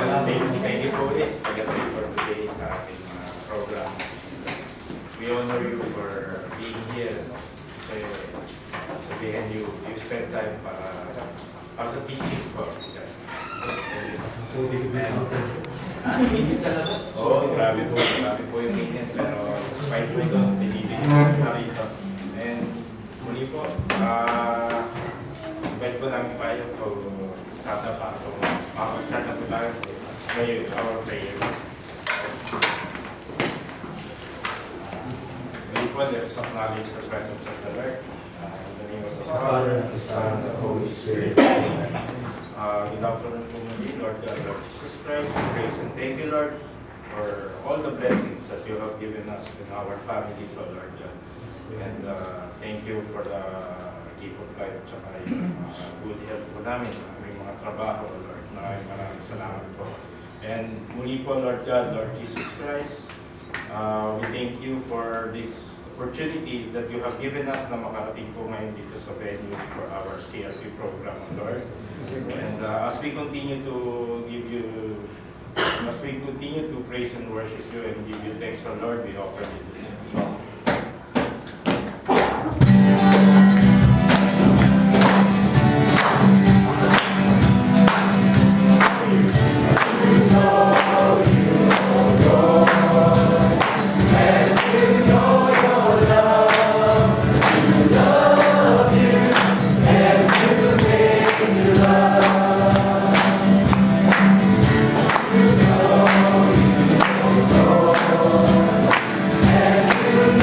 Thank you po is pag-attend for today sa ating program. We honor you for being here. Kasi sabihin you spend time para sa teaching po. Minit sa labas. Oo, grabe po yung minit. Pero despite po ito, tinibig na rito. And muli po, invite ko namin kayo to start na pa. Start na po tayo ngayon, our prayer. Muli po, let's acknowledge the presence of the Lord. In the name of the Father, the Son, and the Holy Spirit. Good afternoon po muli, Lord God, Lord Jesus Christ. We praise and thank you, Lord, for all the blessings that you have given us in our families, O Lord God. And thank you for the gift of life at saka yung good health po namin, aming mga trabaho, O Lord. Maraming salamat po. And muli po, Lord God, Lord Jesus Christ, we thank you for this opportunity that you have given us na makarating po ngayon dito sa venue for our CRP program, Lord. And as we continue to praise and worship you and give you thanks, O Lord, we offer you this song. To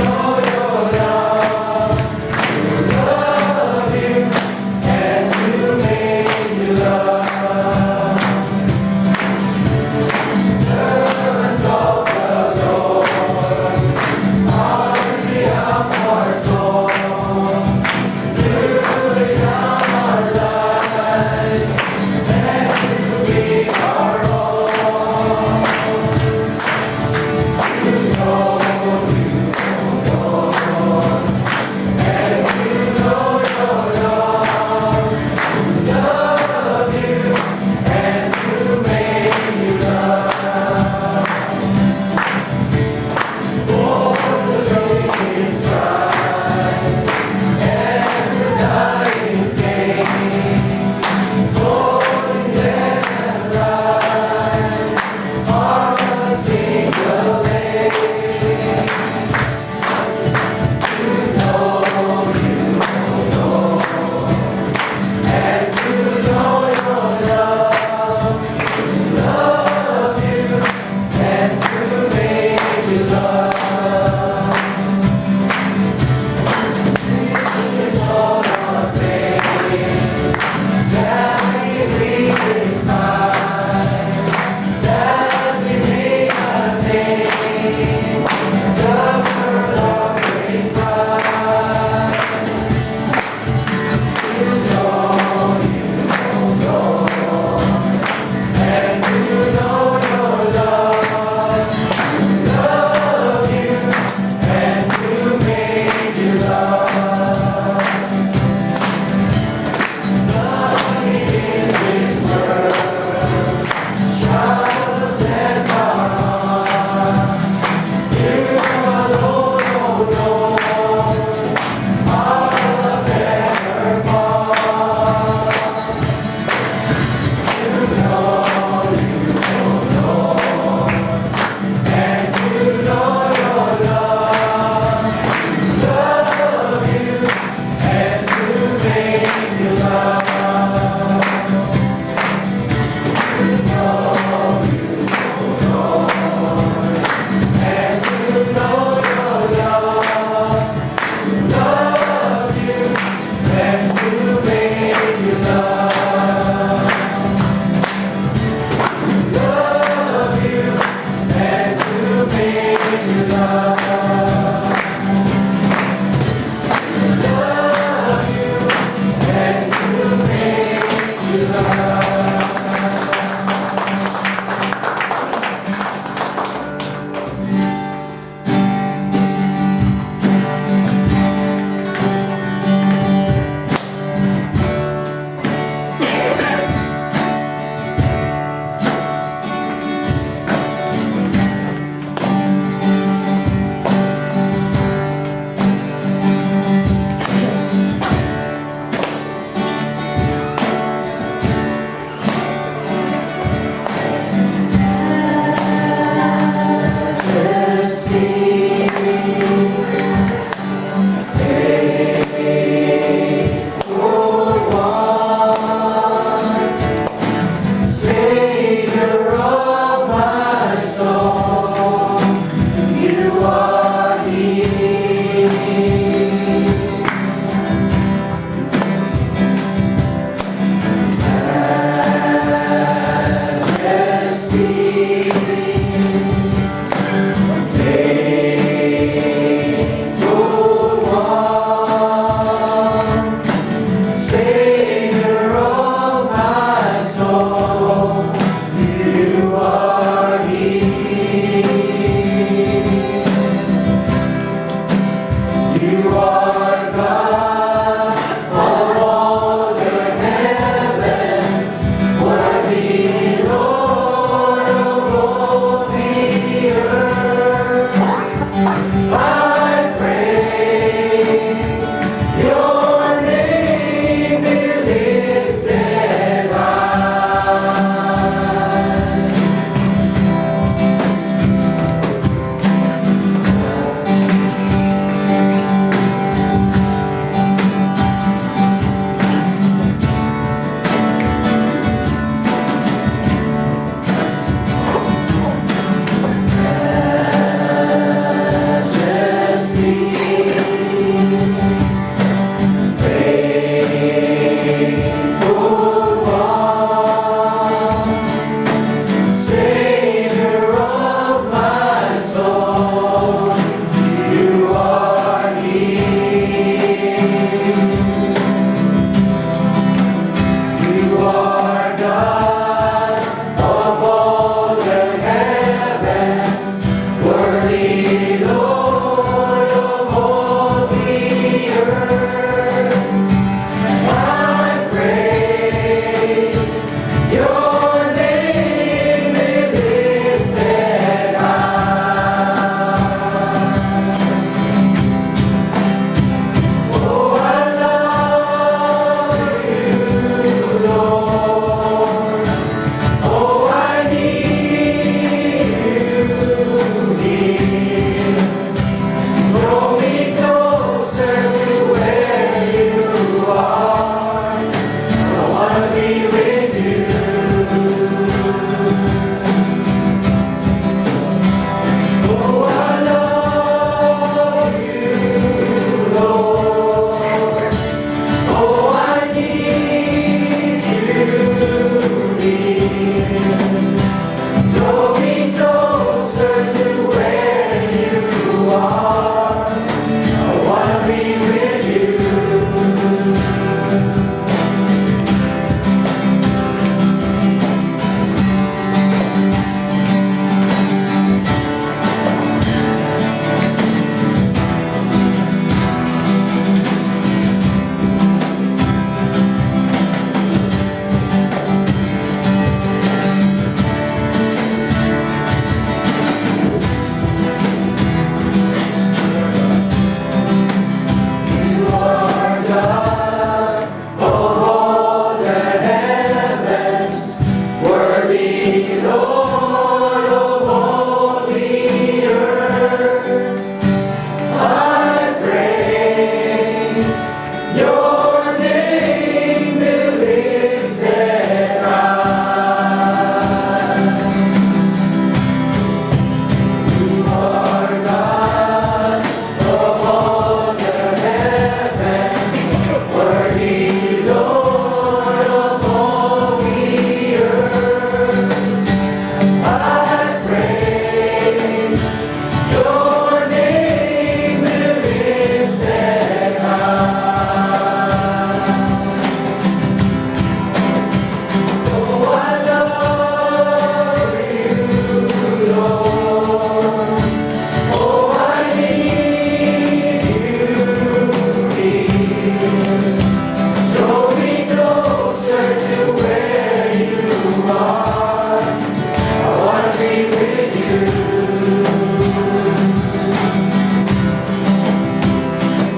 are. I wanna be with you.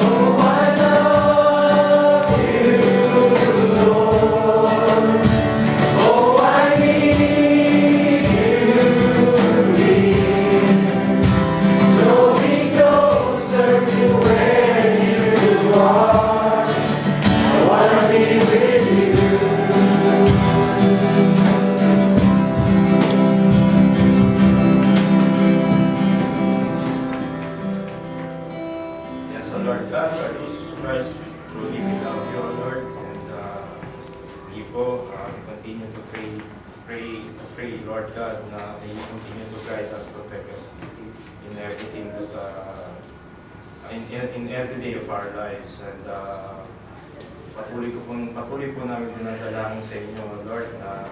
Oh, I love you, Lord. Oh, I need you, dear. Draw me closer to where you are. I wanna be with you. Yes, O Lord God, Lord Jesus Christ, truly we love you, O Lord, and we po continue to pray, Lord God, na may you continue to guide us, protect us in everything that, in every day of our lives, and patuloy po namin dinadalangin sa inyo, Lord, na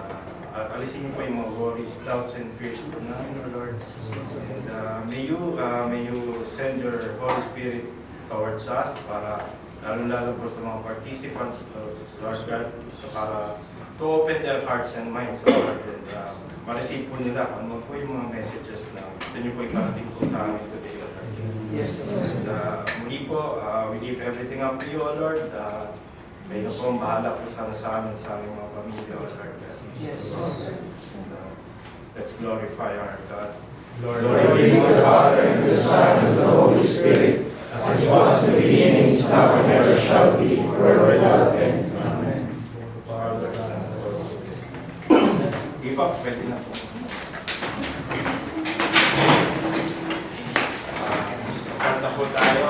alisin niyo po yung mga worries, doubts, and fears po namin, O Lord. And may you send your Holy Spirit towards us para lalo po sa mga participants, Lord God, para to open their hearts and minds, Lord, and ma-receive po nila ano po yung mga messages na gusto niyo po iparating po sa amin today, Lord. Yes, And muli po, we leave everything up to you, O Lord. Kayo na po ang bahala po sana sa amin, sa aming mga pamilya, O Lord God. Yes. And, let's glorify our God. Glory be to the Father, and to the Son, and to the Holy Spirit, as it was in the beginning, is now, and ever shall be, world without end. Amen. Father, Son, and Holy Spirit. Di ba? Pwede na po. Start na po tayo.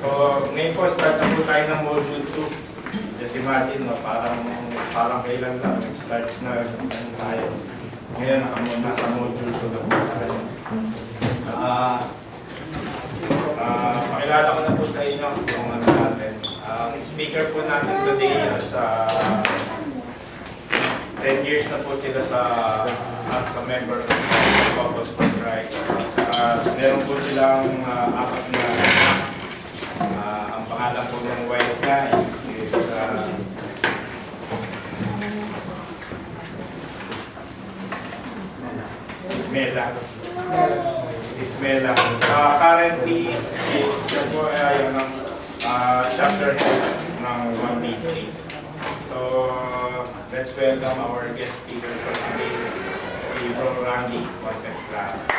So, ngayon po, start na po tayo ng Module 2. Just imagine, no, parang kailan lang, nag-start na tayo. Ngayon, nasa Module 2 na po tayo. Pakilala ko na po sa inyo kung ano natin. Ang speaker po natin today is 10 years na po sila as a member of Focus for Christ. Meron po silang apat na ang pangalan po ng wife niya is Mela. Currently, siya po ay yung chapter head ng 1B1. So, let's welcome our guest speaker for today, si Bro Randy Montes Claras.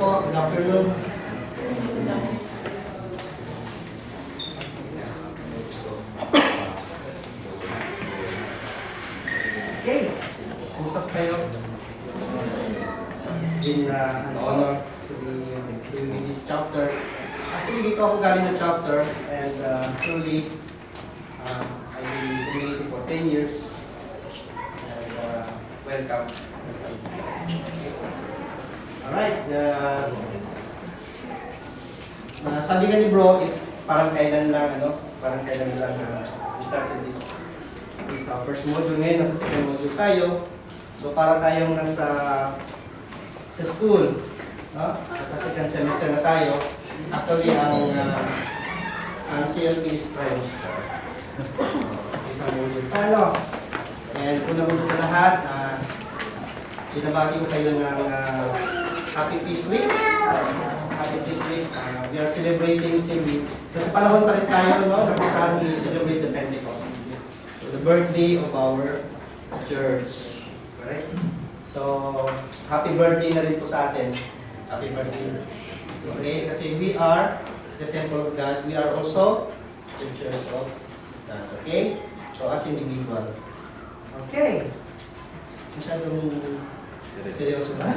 Good afternoon. Okay, usap kayo. In honor to be doing this chapter. Actually, dito ako galing na chapter, and truly, I've been doing it for 10 years. And welcome. Alright, sabi nga ni bro is parang kailan lang, we started this first module. Ngayon, nasa second module tayo. So, para tayong nasa sa school, no? Nasa second semester na tayo. Actually, ang CLP is trimester. Isang module tayo. And una-una sa lahat, binabati ko kayo ng Happy Feast Week. Happy Feast Week. We are celebrating still week. Kasi panahon pa rin tayo, no? Na kung saan we celebrate the Pentecost. So, the birthday of our church. Right? So, happy birthday na rin po sa atin. Happy birthday. Okay? Kasi we are the temple of God. We are also the church of God. Okay? So, as individual. Okay. Masyadong seryoso na.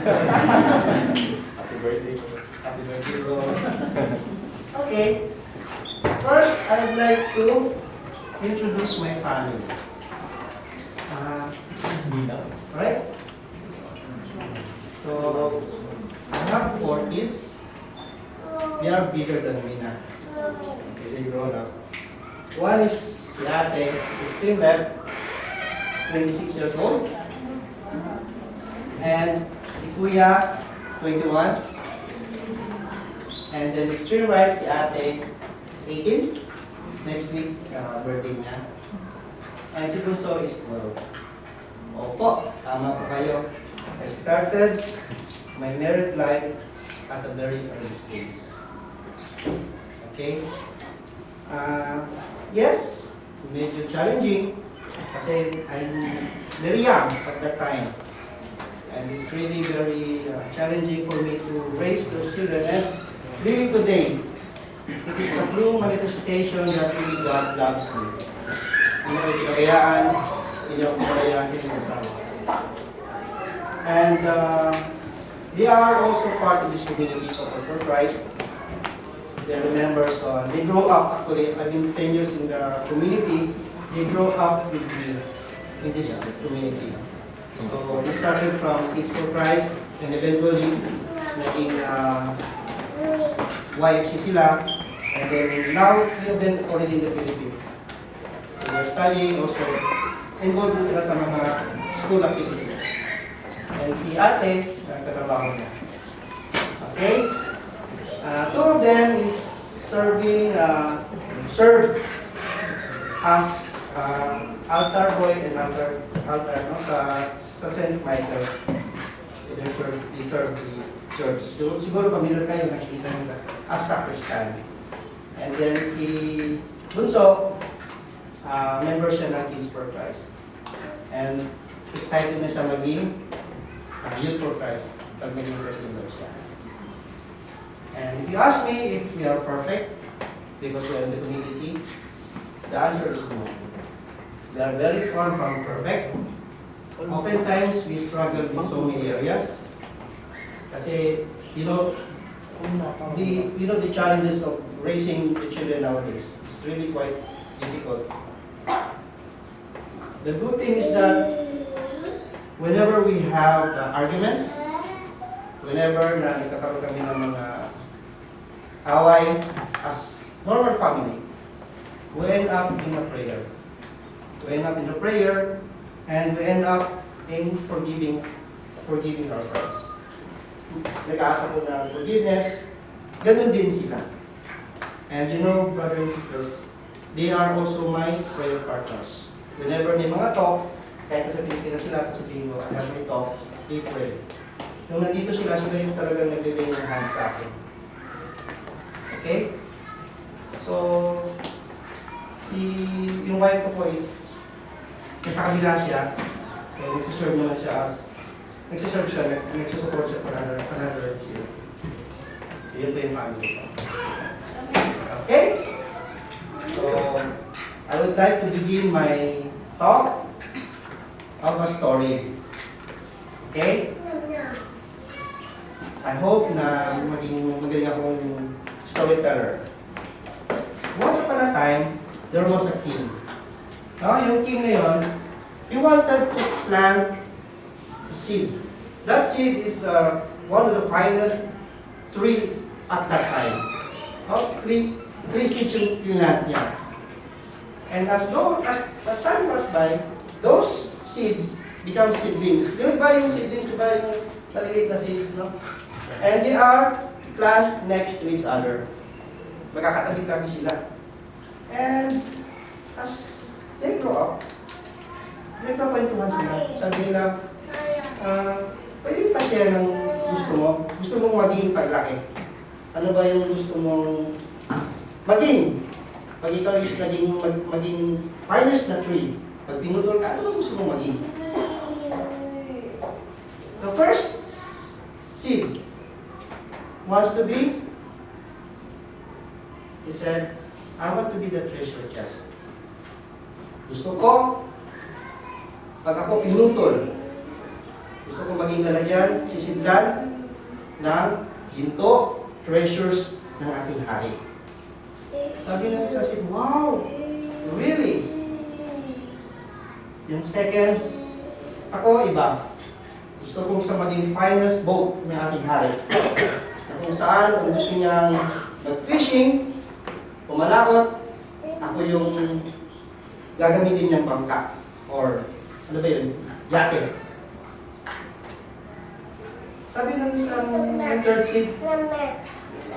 Happy birthday. Happy birthday, bro. Okay. First, I'd like to introduce my family. Right? So, I have 4 kids. They are bigger than me now. Okay, they grown up. One is si ate, she's still left. 26 years old. And si Kuya, 21. And then extreme right, si Ate is 18. Next week, birthday niya. And si Bunso is 12. Opo, tama po kayo. I started my married life at a very early stage. Okay? Yes, medyo challenging kasi I'm very young at that time. And it's really very challenging for me to raise those children. And really today, it is a true manifestation that really God loves me. Hindi ko pinakayaan, hindi ako pinakayaan kinakasawa. And they are also part of this community for Christ. They are members. They grow up, actually, I've been 10 years in the community. They grow up with me in this community. So they started from Kids for Christ and eventually naging YFC sila. And then now, we have been already in the Philippines. So they're studying, also involved din sila sa mga school activities. And si ate, nagtatrabaho niya. Okay? Two of them is served as altar boy and altar no, sa St. Michael. They serve the church. So, siguro pamilyar kayo, nakikita nila as sacristan. And then si Bunso, member siya ng Kids for Christ. And excited na siya maging Youth for Christ pag maging member siya. And if you ask me if we are perfect, because we are in the community, the answer is no. We are very far from perfect. Oftentimes, we struggle in so many areas. Kasi, the challenges of raising the children nowadays. It's really quite difficult. The good thing is that whenever we have arguments, whenever na nagkakaroon kami ng mga away as normal family, we end up in a prayer. We end up in a prayer and we end up in forgiving ourselves. Nag-aasa po ng forgiveness, ganun din sila. And brothers and sisters, they are also my prayer partners. Whenever may mga talk, kahit sa Pilipinas sila, sasabihin ko, I have my talk, they pray. Nung nandito sila yung talagang naglilay ng hands sa akin. Okay? So, yung wife ko po is, nasa kabila siya, so nagsiserve naman siya nagsusupport siya for another sila. Yun po yung family ko. Okay? So, I would like to begin my talk of a story. Okay? I hope na magaling akong storyteller. Once upon a time, there was a king. Yung king na yun, he wanted to plant a seed. That seed is one of the finest tree at that time. Three seeds yung plant niya. And as time passed by, those seeds become seedlings. Di ba yung seedlings, di ba yung maliliit na seeds, no? And they are planted next to each other. Magkakatabi-tabi sila. And as they grow up, nagkakwentuhan sila. Sabi nila, pwede pa share ng gusto mo? Gusto mong maging paglaki? Ano ba yung gusto mong maging? Pag ikaw is maging finest na tree, pag pinutol ka, ano ba gusto mong maging? The first seed wants to be, he said, I want to be the treasure chest. Gusto ko, pag ako pinutol, gusto ko maging lalagyan, sisidlan ng ginto, treasures ng ating hari. Sabi ng isa, wow, really? Yung second, ako iba. Gusto kong sa maging finest boat ng ating hari. Kung saan, kung gusto niyang mag-fishing, pumalakot, ako yung gagamitin niyang bangka. Or, Ano ba yun? Yate. Sabi ng isang third seed,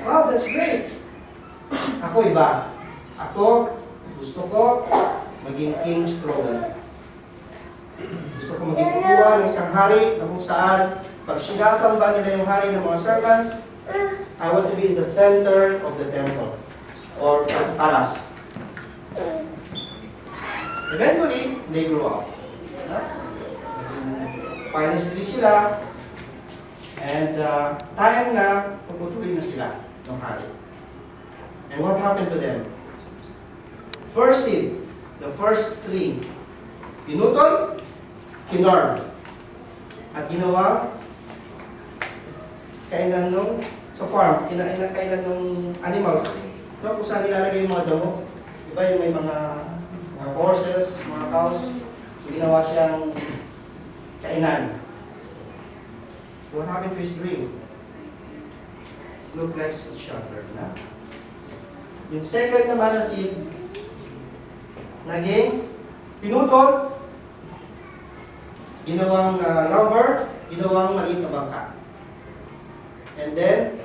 wow, that's great. Ako iba. Ako, gusto ko maging king's throne. Gusto ko maging kukuha ng isang hari na kung saan pag sinasamba nila yung hari ng mga servants, I want to be in the center of the temple or palace. Eventually, they grew up. Finally sila, and time na puputulin na sila ng hari. And what happened to them? First seed, the first three, pinutol, kinarm, at ginawa kainan nung sa farm, kainan nung animals. No, kung saan nilalagay yung mga damo. Diba yung may mga horses, mga cows. So ginawa siyang kainan. What happened to his dream? Look like it's shattered na. Yung second naman na seed, naging pinutol, ginawang lumber, ginawang maliit na bangka. And then,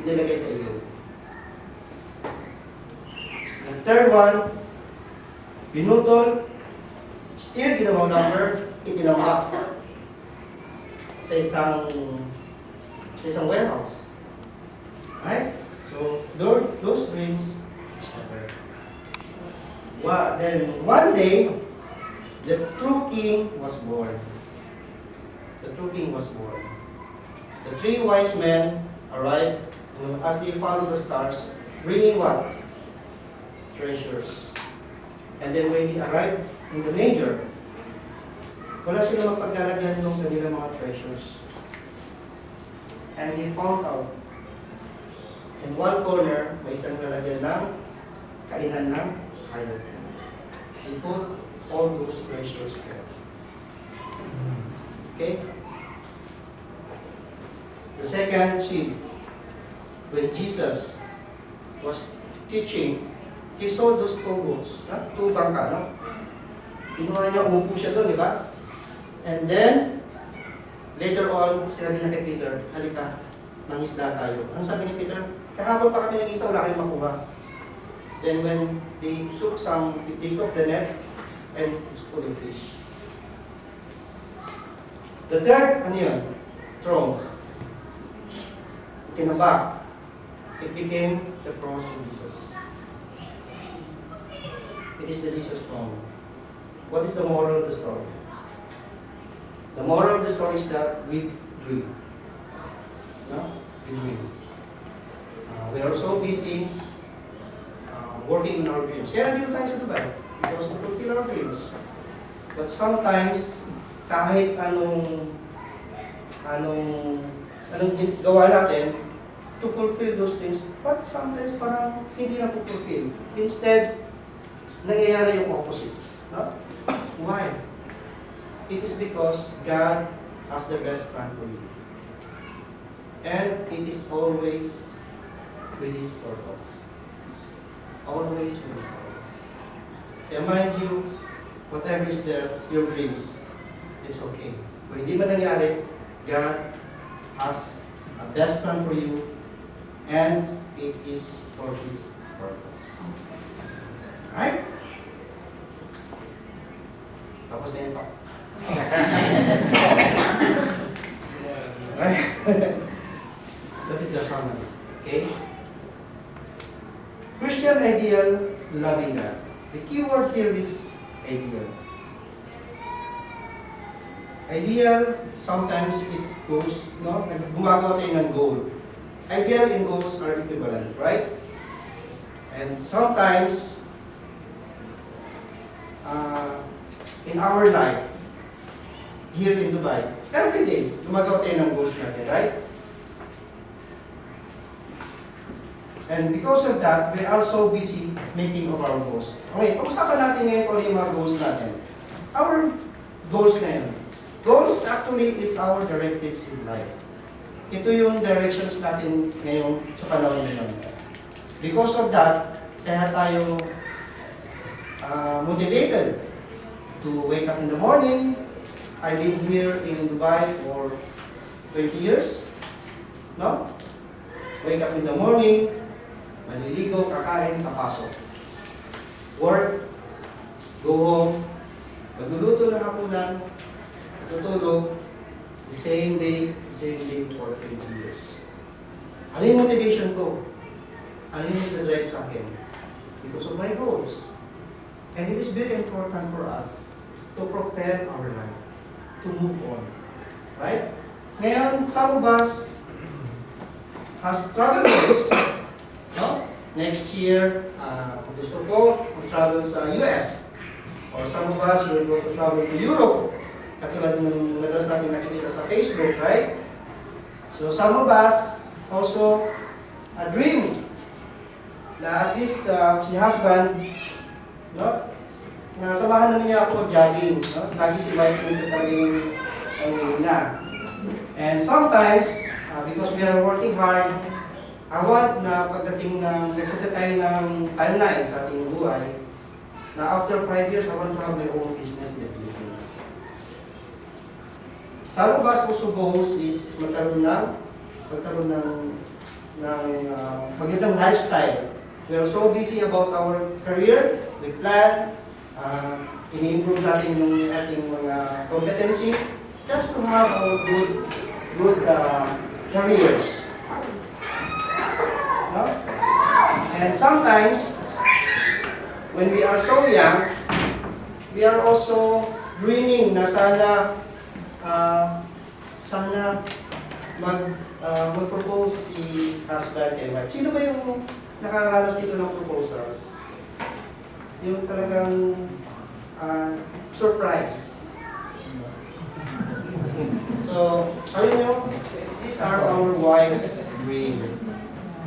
inilagay sa ilog. The third one, pinutol, still ginawang lumber, itinambak sa isang warehouse. Right? So, those dreams, then one day, the true king was born. The true king was born. The three wise men arrived, as they followed the stars, bringing what? Treasures. And then when they arrived in the manger, wala silang mapaglalagyan ng kanilang mga treasures. And they found out, in one corner, may isang lalagyan ng kainan ng hayop. They put all those treasures there. Okay? The second seed, when Jesus was teaching, he saw those two boats, two bangka, no? Kinuha niya, umupo siya doon, di ba? And then, later on, sinabi niya kay Peter, halika, mangisda tayo. Ang sabi ni Peter, kahapon pa kami nag-isda, wala kayong makuha. Then when they took the net, and it's full of fish. The third, ano yun? Throne. Kinabak. It became the cross of Jesus. It is the Jesus throne. What is the moral of the story? The moral of the story is that we dream. No? We dream. We are so busy working on our dreams. Kaya nandito tayo sa Dubai. Because to fulfill our dreams. But sometimes, kahit anong gawa natin to fulfill those dreams, but sometimes parang hindi na fulfill. Instead, nangyayari yung opposite. No? Why? It is because God has the best plan for you. And it is always with His purpose. Always with His purpose. Kaya mind you, whatever is there, your dreams, it's okay. Kung hindi man nangyari, God has a best plan for you, and it is for His purpose. Alright? Tapos na yun pa. Alright? That is the summary. Okay? Christian ideal, loving God. The key word here is ideal. Ideal, sometimes it goes, no? Gumagawa tayo ng goal. Ideal and goals are equivalent, right? And sometimes, in our life, here in Dubai, every day, gumagawa tayo ng goals natin, right? And because of that, we are so busy making of our goals. Okay, pag-usapan natin ngayon kung yung mga goals natin. Our goals na yun. Goals actually is our directives in life. Ito yung directions natin ngayon sa panahon ngayon. Because of that, kaya tayo motivated to wake up in the morning, I've been here in Dubai for 20 years. No? Wake up in the morning, maliligo, kakain, papasok. Work, go home, magluluto ng hapunan, tutulog, the same day for 20 years. Ano yung motivation ko? Ano yung nag-drive sa akin? Because of my goals. And it is very important for us to propel our life, to move on. Right? Ngayon, some of us has travel goals. No? Next year, gusto ko mag-travel sa US. Or some of us will go to travel to Europe. Katulad ng madalas natin nakikita sa Facebook, right? So some of us also dream na at least si husband, no? Na samahan naman niya ako mag-jogging, no? Lagi si wife minsan talagang na. And sometimes, because we are working hard, I want na pagdating ng nagsaset tayo ng timeline sa ating buhay, na after 5 years, I want to have my own business in the Philippines. Some of us also goals is magkaroon ng magandang lifestyle. We are so busy about our career, we plan, ini-improve natin yung ating mga competency, just to have our good careers. No? And sometimes, when we are so young, we are also dreaming na sana mag-propose si husband kay wife. Sino ba yung nakaranas dito ng proposals? Yung talagang surprise. So, alam nyo, these are our wives' dream.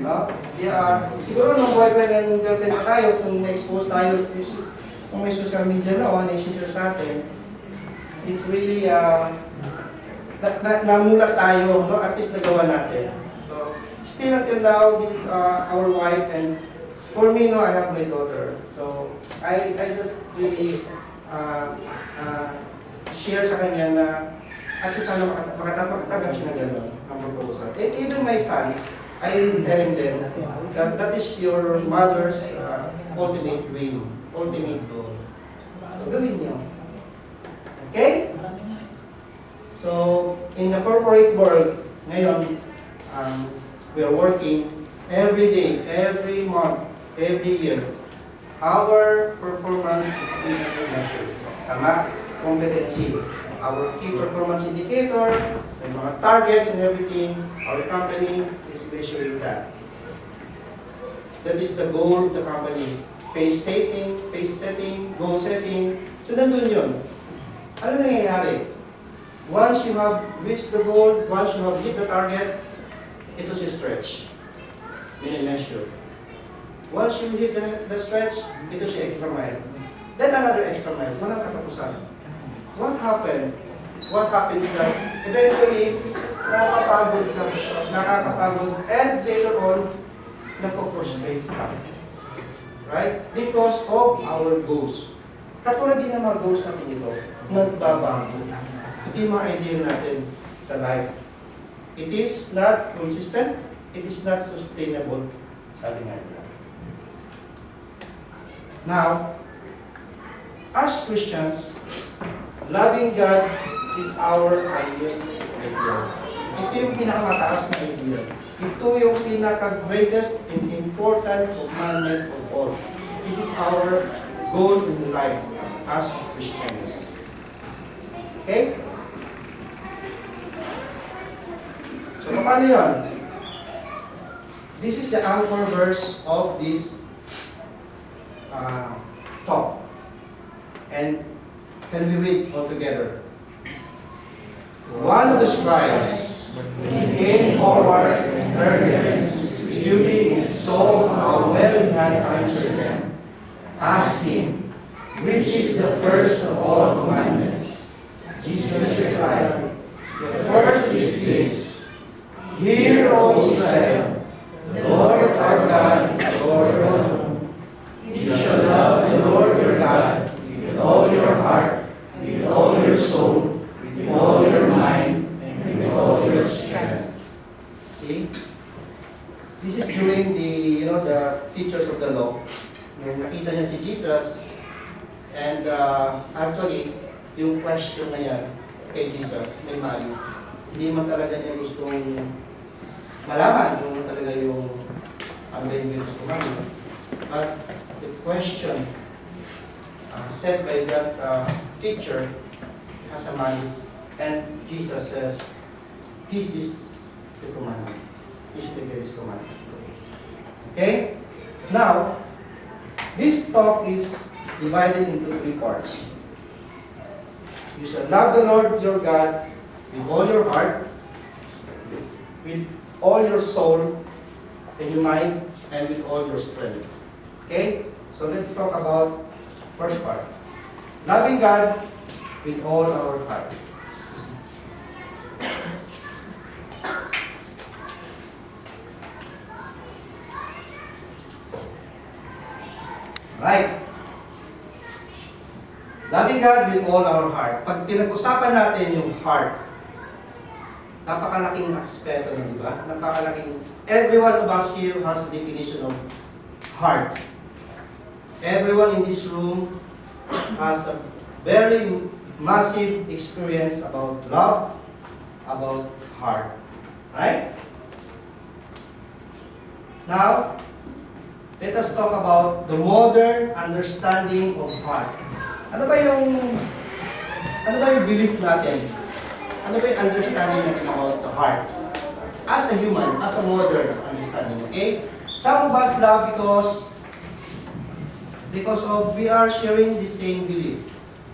No? Siguro nung boyfriend and girlfriend na tayo, kung na-expose tayo, kung may social media na na-share sa atin, it's really, namulat tayo, no? At least nagawa natin. So, still until now, this is our wife, and for me, no, I have my daughter. So, I just really share sa kanya na at least sana makatanggap siya ng gano'n, ang proposal. And even my sons, I am telling them that that is your mother's ultimate dream, ultimate goal. So, gawin niyo. Okay? So, in the corporate world, ngayon, we are working every day, every month, every year. Our performance is being measured. Tama? Competency. Our key performance indicator, the mga targets and everything, our company is measuring that. That is the goal of the company. Pace setting, goal setting. So, nandun yun. Ano nangyayari? Once you have reached the goal, once you have hit the target, ito si stretch. Measure. Once you hit the stretch, ito si extra mile. Then another extra mile. Walang katapusan. What happened? What happened is that eventually, nakakapagod, and later on, napoprustrate ka. Right? Because of our goals. Katulad din ng mga goals natin ito, nagbabago. Ito yung mga idea natin sa life. It is not consistent, it is not sustainable. Sabi nga nila. Now, as Christians, loving God is our highest idea. Ito yung pinakamataas na idea. Ito yung pinaka-greatest and important commandment of all. It is our goal in life as Christians. Okay? So, paano yun? This is the anchor verse of this talk. And can we read all together? One of the scribes came forward and heard them disputing and saw how well he had answered them. Asked him, which is the first of all commandments? Jesus replied, the first is this, hear, O Israel, the Lord our God is Lord one. You shall love the Lord your God with all your heart, with all your soul, with Jesus, and actually, yung question na yan kay Jesus, may malis. Hindi man talaga niya gustong malaman kung talaga yung ano ba yung virus kumani. But the question said by that teacher has a malis, and Jesus says, this is the commandment. This is the greatest commandment. Okay? Now, this talk is divided into 3 parts. You shall love the Lord your God with all your heart, with all your soul, and your mind, and with all your strength. Okay? So let's talk about first part. Loving God with all our heart. Right. Loving God with all our heart. Pag pinag-usapan natin yung heart, napakalaking aspeto na, di ba? Napakalaking, every one of us here has a definition of heart. Everyone in this room has a very massive experience about love, about heart. Right? Now, let us talk about the modern understanding of heart. Ano ba yung belief natin? Ano ba yung understanding natin about the heart? As a human, as a modern understanding, okay? Some of us love because of we are sharing the same belief.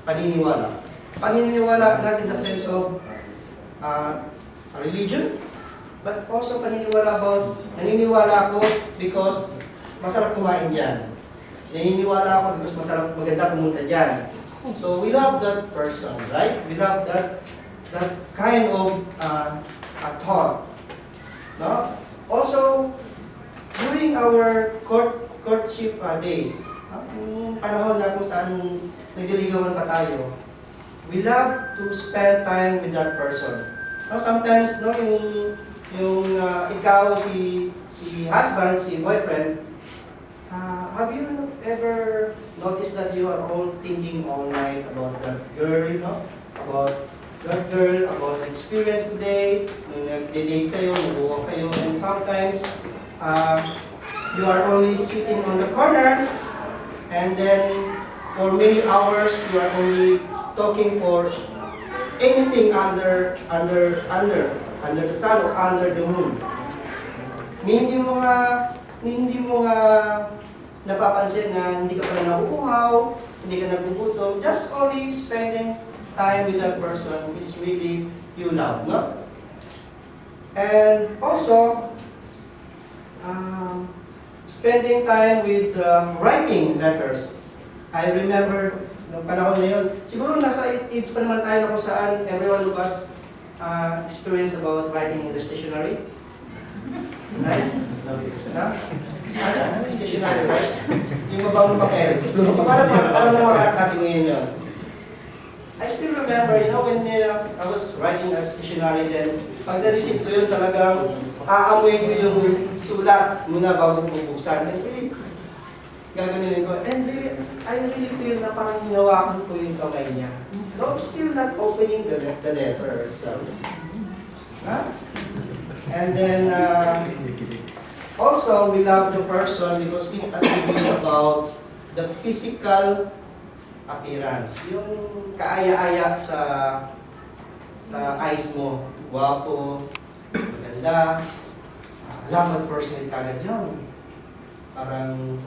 Paniniwala. Paniniwala natin in the sense of a religion, but also naniniwala ako because masarap kumain dyan. Naniniwala ako because maganda pumunta dyan. So we love that person, right? We love that kind of a thought. No? Also, during our courtship days, yung panahon na kung saan nagliligawan pa tayo, we love to spend time with that person. No, sometimes, no, yung ikaw, si husband, si boyfriend, have you ever noticed that you are all thinking all night about that girl, about the experience today, nag-date kayo, nag-walk kayo, and sometimes you are only sitting on the corner, and then for many hours you are only talking for anything under the sun or under the moon. Hindi mo nga napapansin na hindi ka pala nauuhaw, hindi ka nagugutom, just only spending time with that person is really you love, no? And also, spending time with writing letters. I remember, noong panahon na yun, siguro nasa age pa naman tayo na kung saan everyone of us experience about writing in the stationery. Right? Stationery, right? Yung mabang papel. Alam na mga natin ngayon yun. I still remember, when I was writing a stationery, then pag na-receive ko yun, talagang aamoy ko yung sulat muna bago bubuksan. And really, gaganunin ko. And really, I really feel na parang hinawakan ko yung kamay niya. No, still not opening the letter itself. Huh? And then, also, we love the person because we attribute about the physical appearance. Yung kaaya-aya sa eyes mo. Guwapo, maganda. Love at first sight kagad yun. Parang,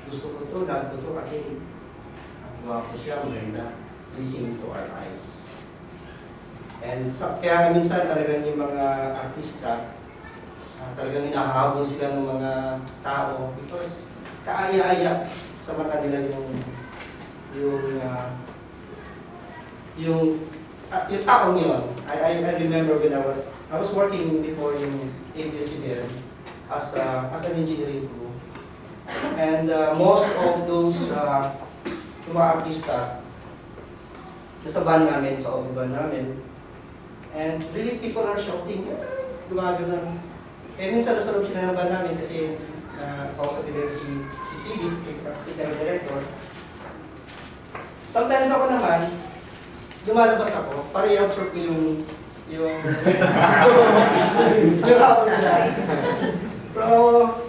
gusto ko to, love ko to kasi guwapo siya, maganda. Pleasing to our eyes. And kaya minsan talagang yung mga artista, talagang hinahabol sila ng mga tao because kaaya-aya sa mata nila yung taong yun. I remember when I was working before in ABS-CBN as an engineering crew. And most of those mga artista nasa van namin, sa open van namin. And really people are shouting, gumagano. Eh minsan nasa loob sila ng van namin kasi kausap nila si Phyllis, yung practical director. Sometimes ako naman, lumalabas ako para i-observe ko yung hapon nila. So,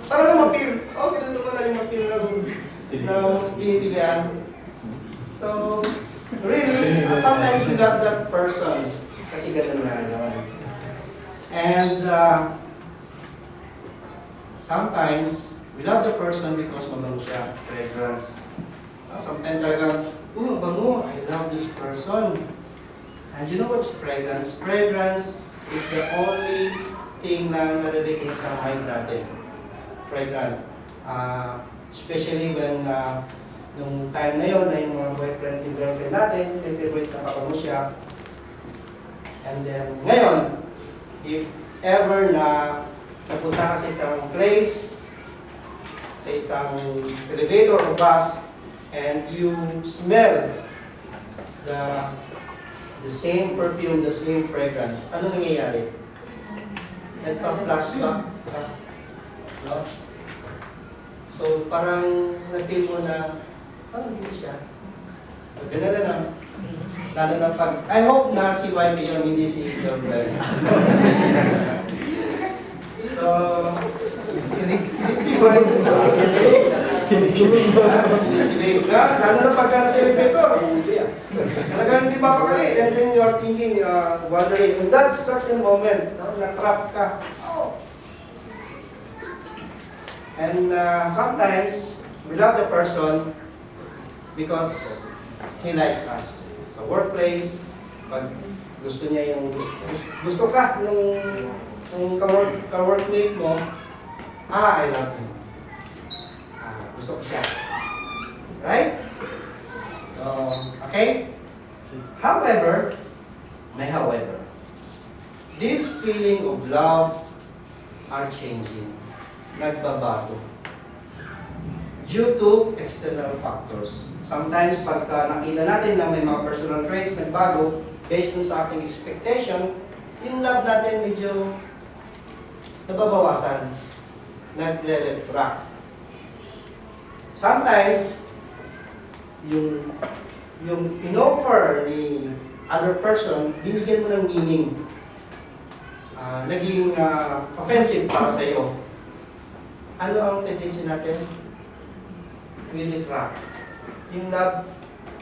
para na ma-feel. Oh, ganito pala yung ma-feel ng pinipilian. So, really, sometimes we love that person. Kasi ganun na yun. And sometimes, we love the person because mabango siya. Fragrance. Sometimes talagang, bango, I love this person. And you know what's fragrance? Fragrance is the only thing na narinig sa mind natin. Fragrance. Especially when nung time na yun, na yung mga boyfriend and girlfriend natin, favorite na kabango siya. And then, ngayon, if ever na napunta ka sa isang place, sa isang elevator or bus, and you smell the same perfume, the same fragrance, ano nangyayari? Nagpa-flashback ka. No? So, parang na-feel mo na, hindi siya. So, ganda na lang. Lalo na pag, I hope na si wife yun, hindi si girlfriend. So, kinikilig ka, lalo na pagka nasa elevator. Talagang hindi papakali. And then you are thinking, wondering, in that certain moment, na-trap ka. Oh. And sometimes, we love the person because he likes us. Sa workplace, pag gusto niya yung, gusto ka nung ka-workmate mo, I love you. Gusto ko siya. Right? So, okay? However, may however, this feeling of love are changing. Nagbabago. Due to external factors. Sometimes, pagka nakita natin na may mga personal traits nagbago, based dun sa ating expectation, yung love natin medyo nababawasan. Nagre-retract. Sometimes, yung in-offer ni other person, binigyan mo ng meaning. Naging offensive para sa iyo. Ano ang tendency natin? We retract. Yung love,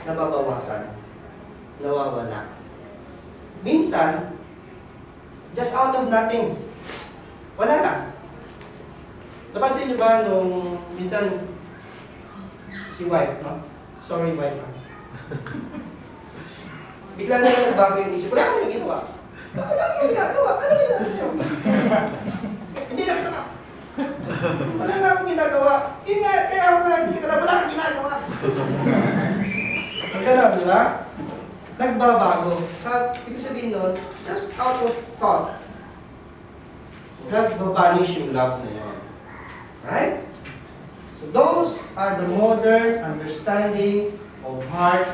nababawasan. Nawawala. Minsan, just out of nothing. Wala lang. Napansin niyo ba nung minsan si wife, no? Sorry wife. Bigla na lang nagbago yung isip. Wala kang ginawa. Wala kang ginagawa. Ano ginagawa? Hindi na kita na. Wala na akong ginagawa. Yun nga, kaya ako na hindi kita na. Wala kang ginagawa. Ang gano'n, di ba? Nagbabago. Ibig sabihin nun, just out of thought, nagbabanish yung love na yun. Right? So those are the modern understanding of heart,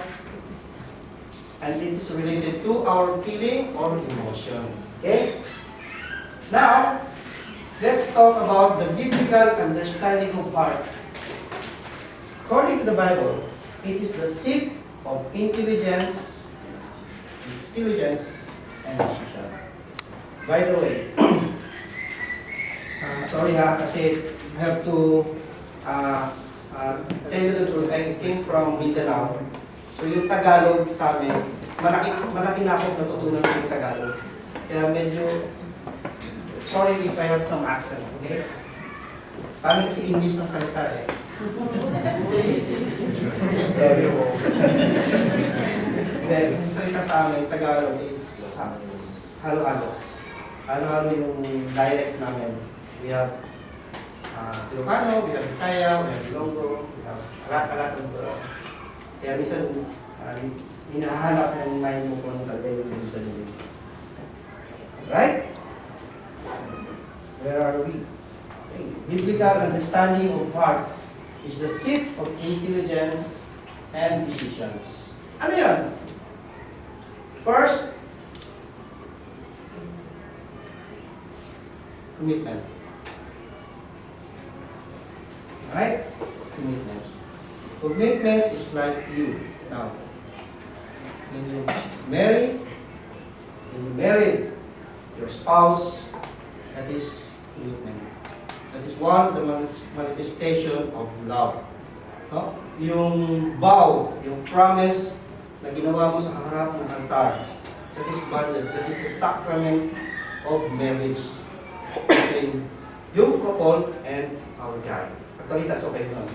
and it is related to our feeling or emotion. Okay? Now, let's talk about the biblical understanding of heart. According to the Bible, it is the seat of intelligence and decision. By the way, sorry kasi I have to tell you the truth. I came from Mindanao. So yung Tagalog sa amin, malaki na akong natutunan yung Tagalog. Kaya medyo, sorry if I have some accent, okay? Sa amin kasi English ng salita eh. Sorry po. Then, yung salita sa amin, Tagalog is halo-halo. Halo-halo yung dialects namin. We have Ilocano, we have Bisaya, we have Ilonggo, we have alat-alat ng kaya minsan, hinahanap ng mind mo kung ano talaga yung ibig sabihin. Right? Where are we? Okay. Biblical understanding of heart is the seat of intelligence and decisions. Ano yan? First, commitment. Right? Commitment. Commitment is like you now. When you married your spouse, that is commitment. That is one of the manifestation of love. No? Yung vow, yung promise na ginawa mo sa harap ng altar, that is bonded. That is the sacrament of marriage between yung couple and our God. Actually, that's okay nun.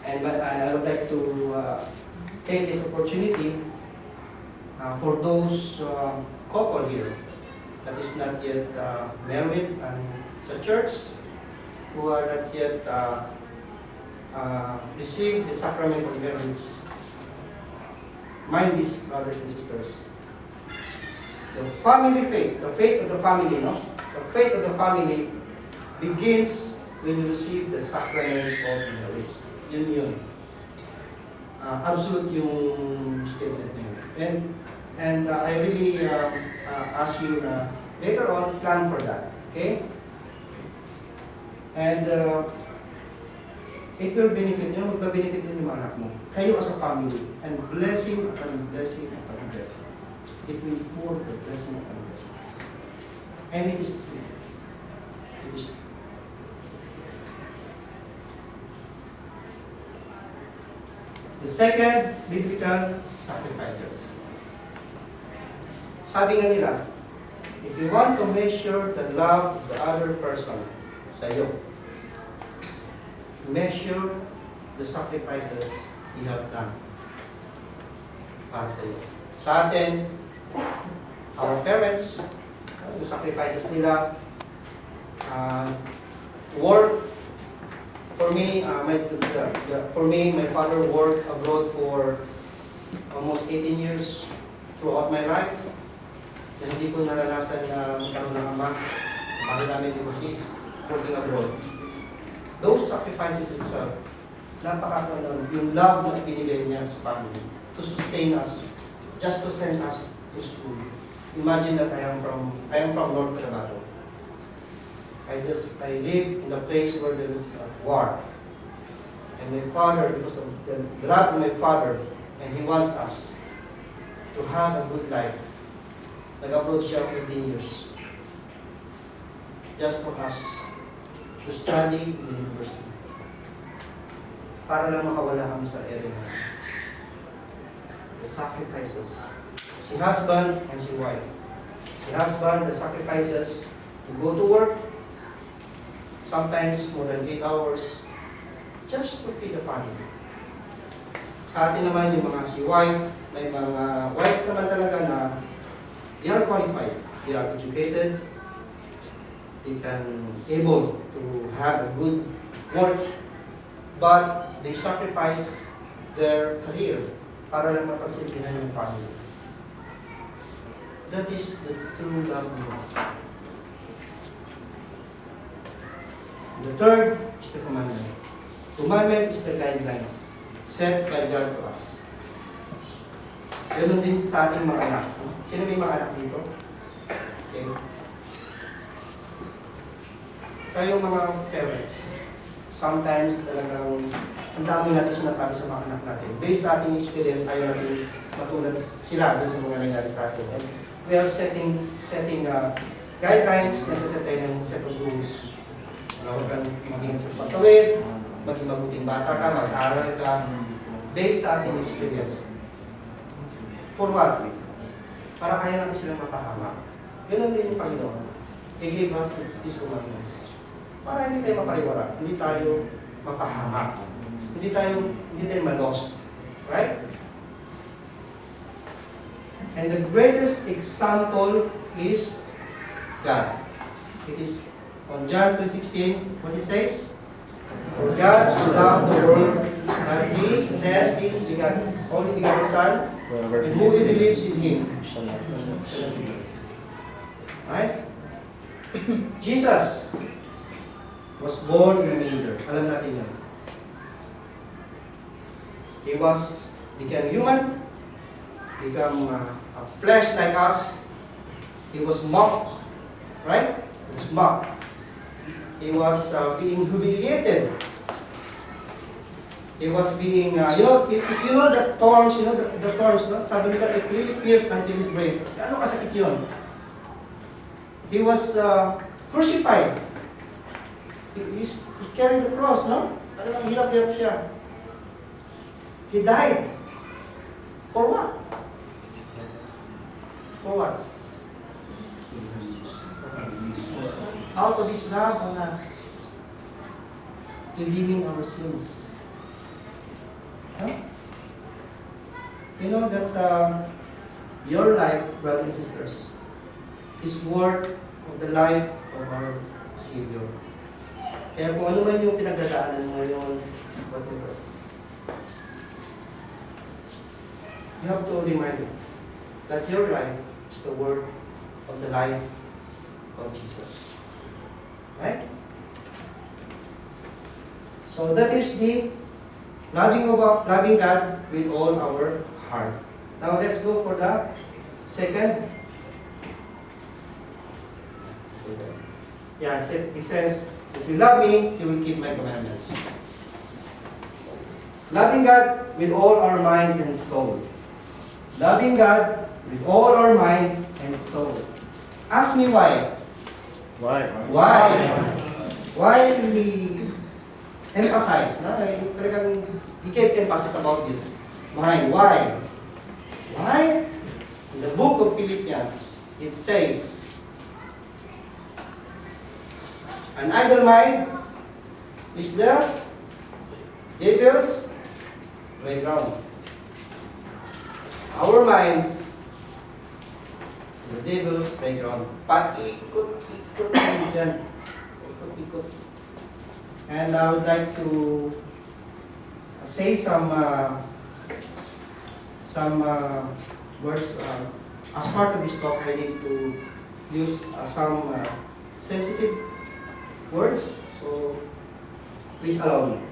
And I would like to take this opportunity for those couple here that is not yet married and sa church who are not yet received the sacrament of marriage. Mind these brothers and sisters. The family faith, the faith of the family, no? The faith of the family begins when you receive the sacrament of marriage. Yun. Absolute yung statement niyo. And I really ask you later on plan for that. Okay? And it will benefit, magbe-benefit din yung mga anak mo. Kayo as a family. And blessing upon blessing upon blessing. It will pour the blessing upon blessings. And it is true. It is true. The second, biblical sacrifices. Sabi nga nila, if you want to measure the love of the other person sa iyo, measure the sacrifices you have done para sa iyo. Sa atin, our parents, yung sacrifices nila, work. For me, my father worked abroad for almost 18 years throughout my life. And hindi ko naranasan na magkaroon ng ama. Para namin overseas, working abroad. Those sacrifices itself, napakakaroon yung love na binigay niya sa family to sustain us, just to send us to school. Imagine that I am from North Cotabato. I live in a place where there is war. And my father, because of the love of my father, and he wants us to have a good life. Nag-abroad siya 18 years. Just for us to study in the university. Para lang makawala kami sa area na. The sacrifices. Si husband and si wife. Si husband, the sacrifices to go to work, sometimes more than 8 hours, just to feed the family. Sa atin naman yung mga si wife, may mga wife naman talaga na they are qualified, they are educated, they can able to have a good work, but they sacrifice their career para lang mapagsilbihan yung family. That is the true love of God. The third is the commandment. Commandment is the guidelines set by God to us. Ganun din sa ating mga anak. Sino may mga anak dito? Okay. Kayong mga parents, sometimes talagang ang dami natin sinasabi sa mga anak natin. Based sa ating experience, ayaw natin matulad sila dun sa mga nangyari sa atin. And we are setting guidelines, nagsaset tayo ng set of rules. Huwag kang maging sa pagtawid, maging mabuting bata ka, mag-aral ka, based sa ating experience. For what? Para kaya natin silang mapahama. Ganun din yung Panginoon. He gave us His commandments. Para hindi tayo mapariwara, hindi tayo mapahama, hindi tayo ma-lost. Right? And the greatest example is God. It is on John 3:16, what it says? For God so loved the world that He sent His only begotten Son, and whoever believes in Him shall not perish. Right? Jesus was born in a manger. Alam natin yan. He became human, become a flesh like us. He was mocked. Right? He was mocked. He was being humiliated He was being, if you know the thorns, the thorns, no? Sabi nila, it really pierced until his brain. Ano kasakit yun? He was crucified. He carried the cross, no? Talagang hirap-hirap siya. He died. For what? For what? Out of His love on us, redeeming our sins. Huh? You know that your life, brothers and sisters, is worth of the life of our Savior. Kaya kung ano man yung pinagdadaanan mo ngayon, whatever, you have to remind you that your life is the worth of the life of Jesus. Right? So that is the loving God with all our heart. Now let's go for the second. Yeah, it says, if you love me, you will keep my commandments. Loving God with all our mind and soul. Loving God with all our mind and soul. Ask me why. Why? Why he emphasize? No? He gave emphasis about this. Mind. Why? Why? In the book of Philippians, it says, an idle mind is the devil's playground. Our mind is the devil's playground. Paikot-ikot lang dyan. Ikot-ikot. And I would like to say some words. As part of this talk, I need to use some sensitive words. So please allow me.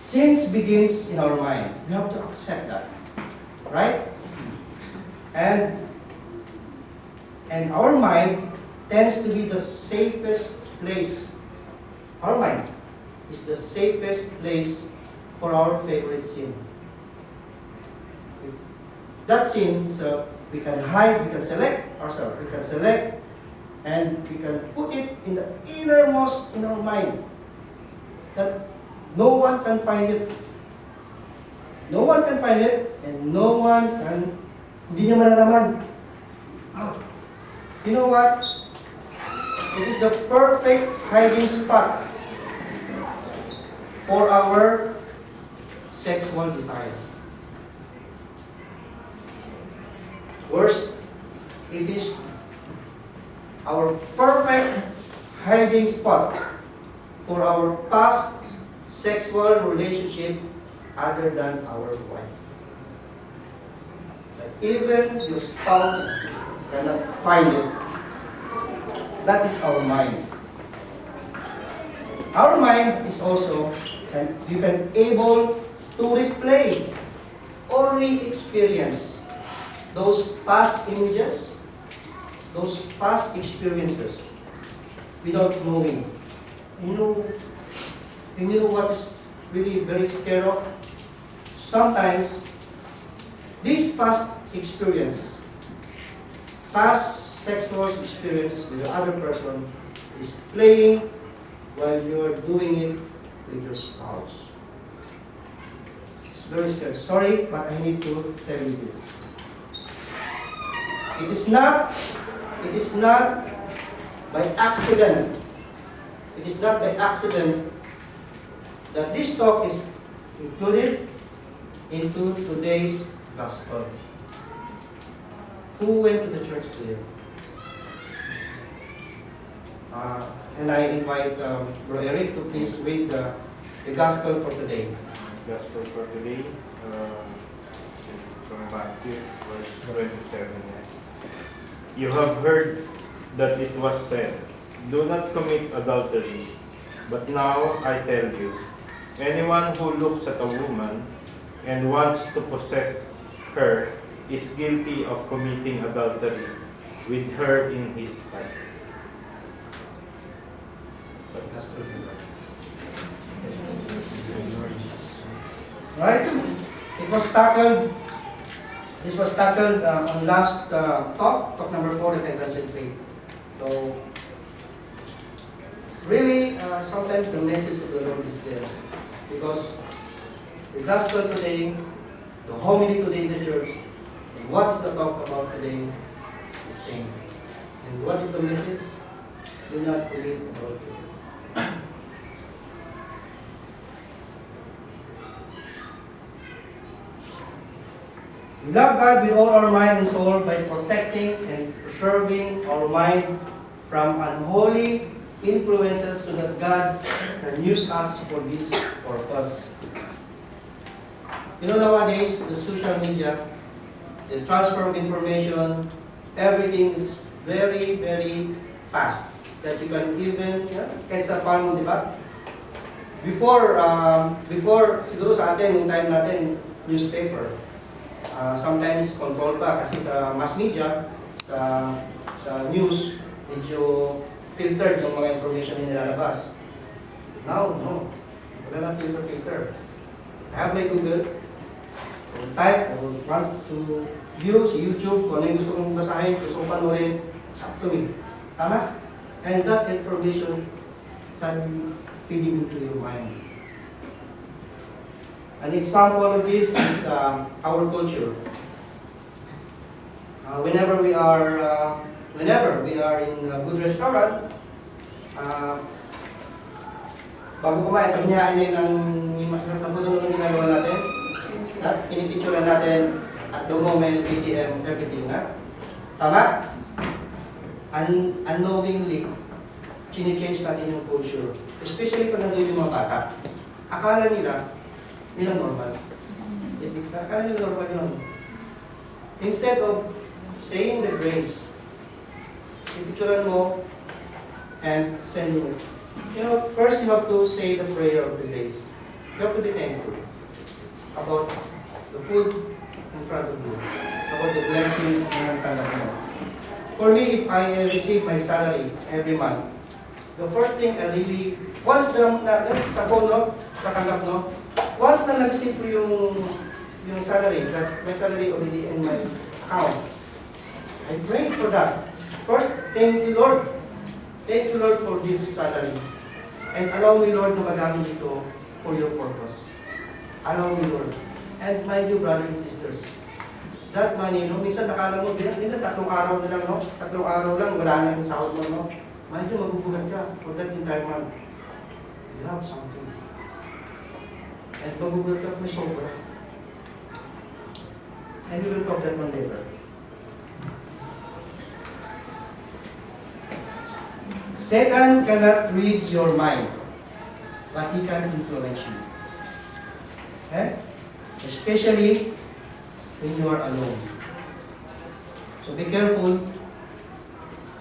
Sins begins in our mind. We have to accept that, right? And our mind tends to be the safest place. Our mind is the safest place for our favorite sin. That sin, so we can hide, we can select ourselves, and we can put it in the innermost in our mind, that no one can find it. No one can find it, and no one can, hindi niya malalaman. Oh, you know what? It is the perfect hiding spot for our sexual desire. Worst, it is our perfect hiding spot for our past sexual relationship other than our wife. That even your spouse cannot find it. That is our mind. Our mind is also, you can able to replay or re-experience those past images, those past experiences without knowing. You know what's really very scary of? Sometimes this past experience, past sexual experience with the other person is playing while you're doing it with your spouse. It's very scary. Sorry, but I need to tell you this. It is not by accident. It is not by accident that this talk is included into today's gospel. Who went to the church today? And I invite Bro Eric to please read the gospel for today. Gospel for today, from Matthew, verse 27. You have heard that it was said, do not commit adultery. But now I tell you, anyone who looks at a woman and wants to possess her is guilty of committing adultery with her in his heart. Right? This was tackled on last talk number 4, repentance and faith. So, really, sometimes the message of the Lord is there. Because the gospel today, the homily today in the church, and what's the talk about today is the same. And what is the message? Do not commit adultery. We love God with all our mind and soul by protecting and preserving our mind from unholy influences so that God can use us for this purpose. You know, nowadays, the social media, the transfer of information, everything is very, very fast. That you can even, kahit sa palmo, di ba? Before, siguro sa atin, yung time natin, newspaper. Sometimes control pa kasi sa mass media, sa news, medyo filtered yung mga information na nilalabas. Now, no. Wala na filter. I have my Google. I will type, I will want to view sa YouTube, kung ano yung gusto kong basahin, gusto kong panoorin, up to me. Tama? And that information suddenly feeding into your mind. An example of this is our culture. Whenever we are in a good restaurant, bago kumain, paghinayaan niya ng masarap na food ng ginagawa natin, pinipicturean natin at the moment, ATM, everything. Tama? Unknowingly, chine-change natin yung culture. Especially pag nandun yung mga bata. Akala nila normal. Akala nila normal yun. Instead of saying the grace, ipicturean mo and send mo. You know, first you have to say the prayer of the grace. You have to be thankful about the food in front of you, about the blessings na tanggap mo. For me, if I receive my salary every month, the first thing I really, once tatanggap, once na nag-receive ko yung salary, that my salary already in my account, I pray for that. First, thank you Lord. Thank you Lord for this salary. And allow me Lord na magamit ito for your purpose. Allow me Lord. And my dear brothers and sisters, that money, minsan nakala mo, minsan 3 araw na lang, 3 araw lang, wala na yung sahod mo, medyo magugulat ka for that entire month. You have something. And magugulat ka, may sobra. And we will talk that one later. Satan cannot read your mind, but he can influence you. Okay? Especially when you are alone. So be careful.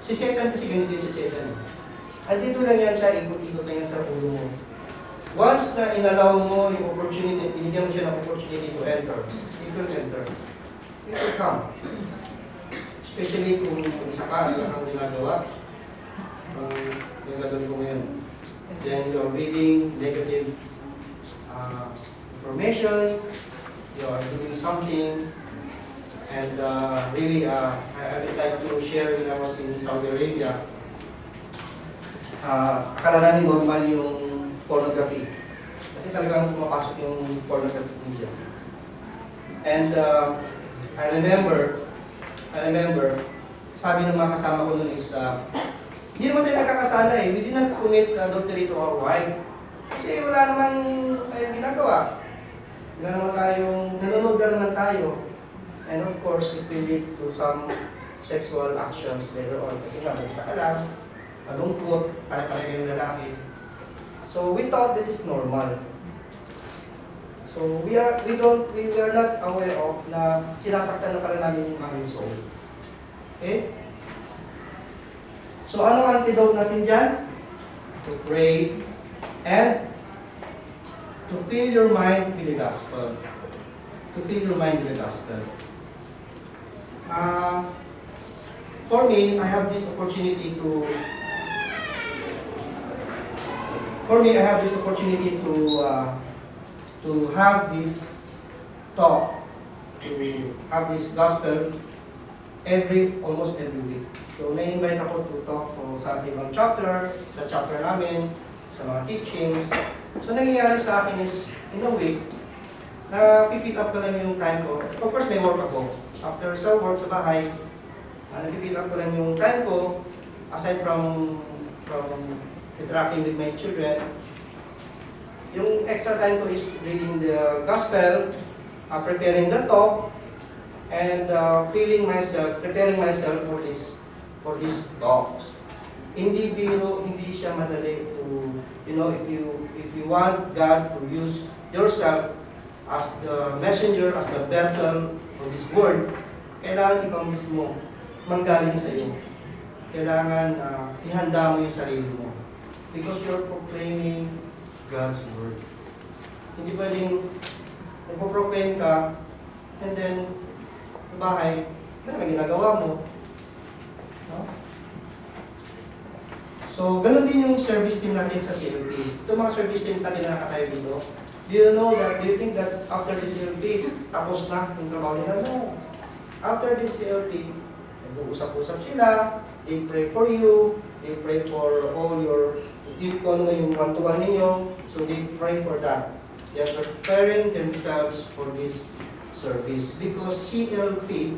Si Satan kasi ganito si Satan. Andito lang yan siya, ikot-ikot lang yan sa ulo mo. Once na inalaw mo yung opportunity, binigyan mo siya ng opportunity to enter, it will enter. It will come. Especially kung isa ka, ano kang ginagawa. Yung gagawin ko ngayon. Then you're reading negative information, you are doing something, and really, I would like to share when I was in Saudi Arabia. Akala namin normal yung pornography. Kasi talagang pumapasok yung pornography media. And I remember, sabi ng mga kasama ko nun is, hindi naman tayo nagkakasala eh. We did not commit adultery to our wife. Kasi wala naman tayong ginagawa. Wala naman tayong, nanonood na naman tayo. And of course, it will lead to some sexual actions later on. Kasi nga, mag-isa ka lang, malungkot, pare-pare yung lalaki. So we thought that is normal. So we are not aware of na sinasaktan na pala namin yung aming soul. Okay? So ano ang antidote natin dyan? To pray and to fill your mind with the gospel. To fill your mind with the gospel. For me, I have this opportunity to to have this talk, to have this gospel almost every week. So, na-invite ako to talk sa ibang chapter, sa chapter namin, sa mga teachings. So, nangyayari sa akin is, in a week, na pipick up ko lang yung time ko. Of course, may work ako. After sa work sa bahay, napipick up ko lang yung time ko, aside from interacting with my children. Yung extra time ko is reading the gospel, preparing the talk, and preparing myself for these talks. Hindi biro, hindi siya madali to, if you want God to use yourself as the messenger, as the vessel for this word, kailangan ikaw mismo manggaling sa iyo. Kailangan ihanda mo yung sarili mo. Because you're proclaiming God's word. Hindi pwedeng nagpo-proclaim ka, and then, sa bahay, ano na ginagawa mo? No? So, ganun din yung service team natin sa CLP. Ito mga service team natin na nakatayo dito. Do you think that after this CLP, tapos na yung trabaho nila? No. After this CLP, nag-uusap-usap sila, they pray for you, they pray for all your, kung ano yung one-to-one ninyo, so they pray for that. They are preparing themselves for this service because CLP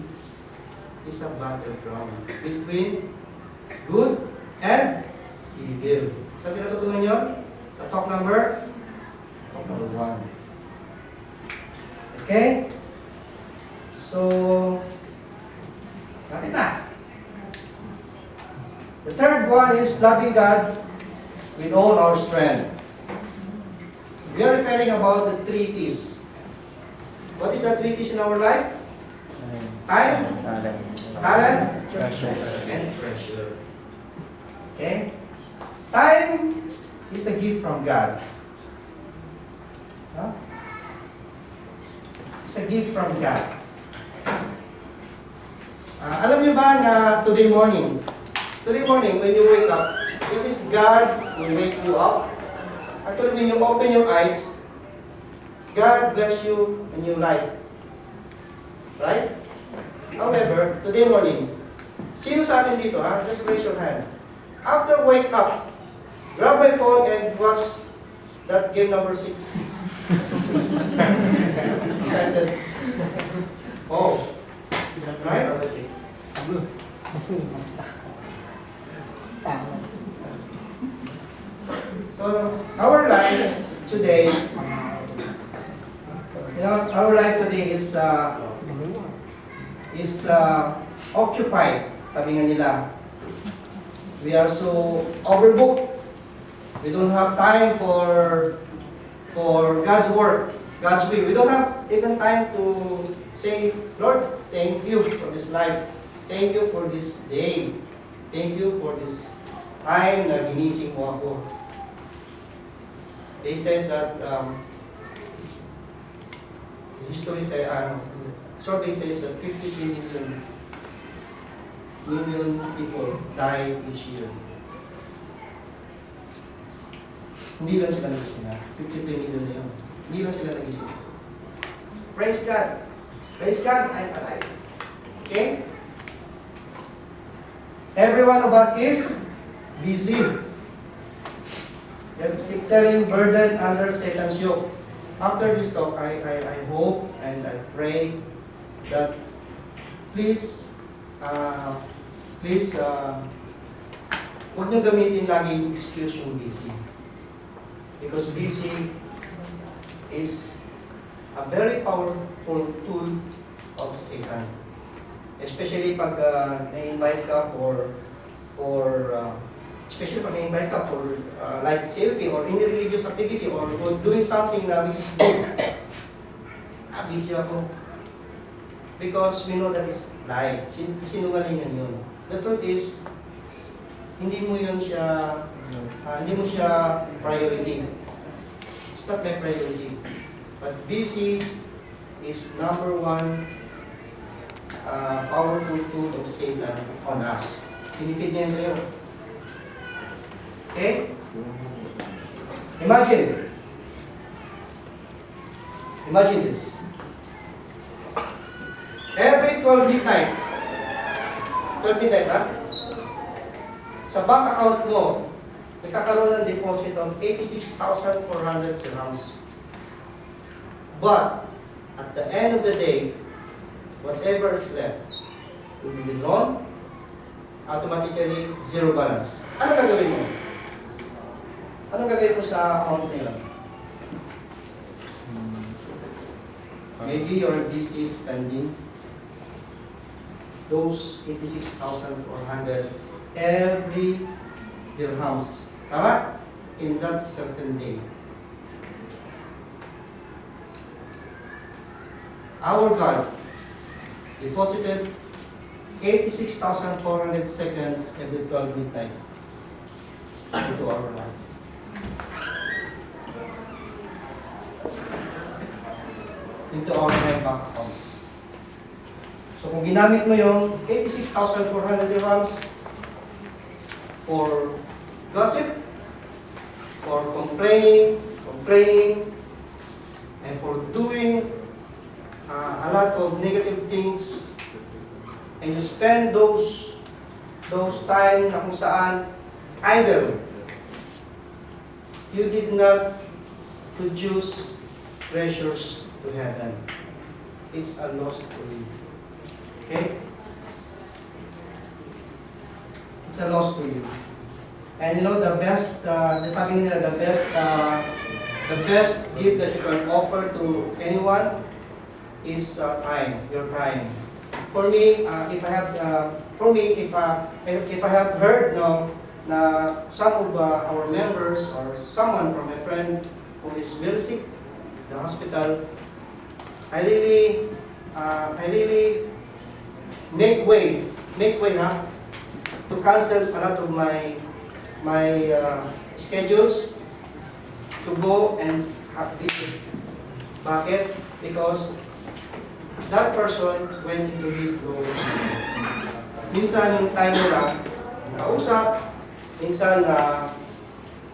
is a battleground between good and evil. So, tinatutunan nyo? Talk number 1. Okay? So, nakit na. The third one is loving God with all our strength. We are referring about the 3 T's. What is the 3 T's in our life? Time, talent, and treasure. Okay? Time is a gift from God. Huh? It's a gift from God. Alam niyo ba na today morning, when you wake up, it is God who wake you up. Actually, when you open your eyes, God bless you a new life. Right? However, today morning, sino sa atin dito, ha? Just raise your hand. After wake up, grab my phone and watch that game number 6. Excited. Oh. Right? So, our life today, is occupied. Sabi nga nila, we are so overbooked. We don't have time for God's work, God's will. We don't have even time to say, Lord, thank you for this life. Thank you for this day. Thank you for this time na ginising mo ako. They said that, history says, survey says that 53 million people die each year. Hindi lang sila nagising. 53 million na yun. Hindi lang sila nagising. Praise God. Praise God, I'm alive. Okay? Every one of us is busy. Carrying burden under Satan's yoke. After this talk, I hope and I pray that please, huwag nyo gamitin lagi yung excuse yung busy. Because busy is a very powerful tool of Satan. Especially pag na-invite ka especially pag na-invite ka for like CLP or any religious activity or doing something na which is good. Busy ako. Because we know that it's lie. Sinungalingan yun. The truth is, hindi mo siya priority. It's not my priority. But busy is number 1 powerful tool of Satan on us. Pinipid niya yun sa'yo. Okay? Imagine, Imagine this. Every 12 midnight, 12 midnight ha? Sa bank account mo, nagkakaroon ng deposit of 86,400 dirhams. But, at the end of the day, whatever is left will be withdrawn, automatically zero balance. Ano gagawin mo? Anong gagawin mo sa account nila? Maybe you're busy spending those 86,400 every dirhams. Tama? In that certain day. Our God deposited 86,400 seconds every 12 midnight into our life. Into our bank account. So kung ginamit mo yung 86,400 dirhams for gossip, for complaining, and for doing a lot of negative things, and you spend those time na kung saan idle, you did not produce treasures to heaven. It's a loss for you. Okay? It's a loss for you. And you know, the best, sabi nila, the best gift that you can offer to anyone is time, your time. For me, if I have heard na some of our members or someone from my friend who is very sick, the hospital, I really make way to cancel a lot of my schedules to go and have visit. Bakit? Because that person went into his lowest. Minsan yung time nila, kausap, minsan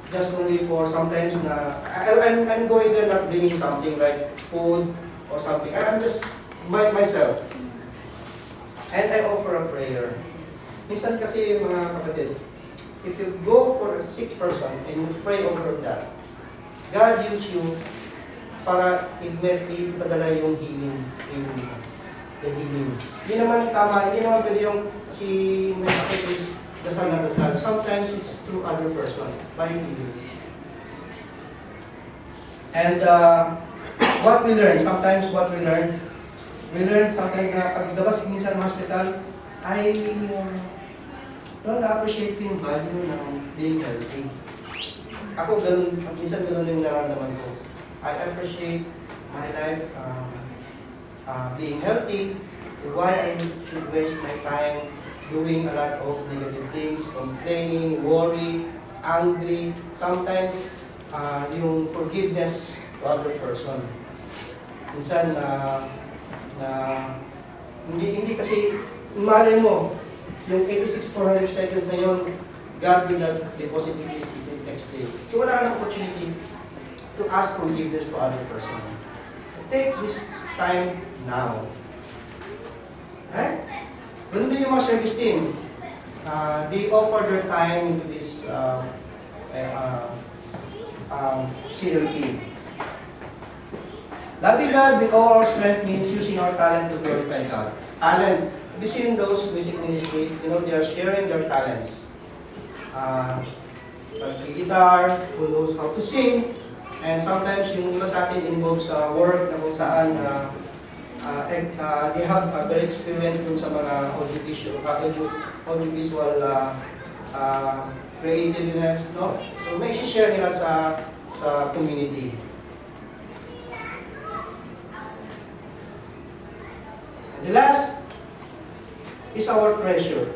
just only for sometimes I'm going there not bringing something like food or something. I'm just myself. And I offer a prayer. Minsan kasi mga kapatid, if you go for a sick person and you pray over that, God use you para ipadala yung healing. Hindi naman tama, hindi naman pwede yung si may sakit is dasal na dasal. Sometimes it's through other person, by healing. And what we learn sometimes na paglabas minsan ng hospital, ay na-appreciate ko yung value ng being healthy. Ako minsan ganun yung nararamdaman ko. I appreciate my life being healthy, why I should waste my time doing a lot of negative things, complaining, worry, angry, sometimes yung forgiveness to other person. Minsan hindi kasi malay mo yung 86,400 seconds na yun, God will not deposit in this next day. So wala ka ng opportunity to ask forgiveness to other person. Take this time now. Right? Ganun din yung mga service team. They offer their time into this CLP. Loving God with all our strength means using our talent to glorify God. Talent. Have you seen those music ministry? You know, they are sharing their talents. Play guitar, who knows how to sing, and sometimes yung iba sa atin involved sa work na kung saan they have a very experience dun sa mga audiovisual creativeness, no? So may share nila sa community. The last is our treasure,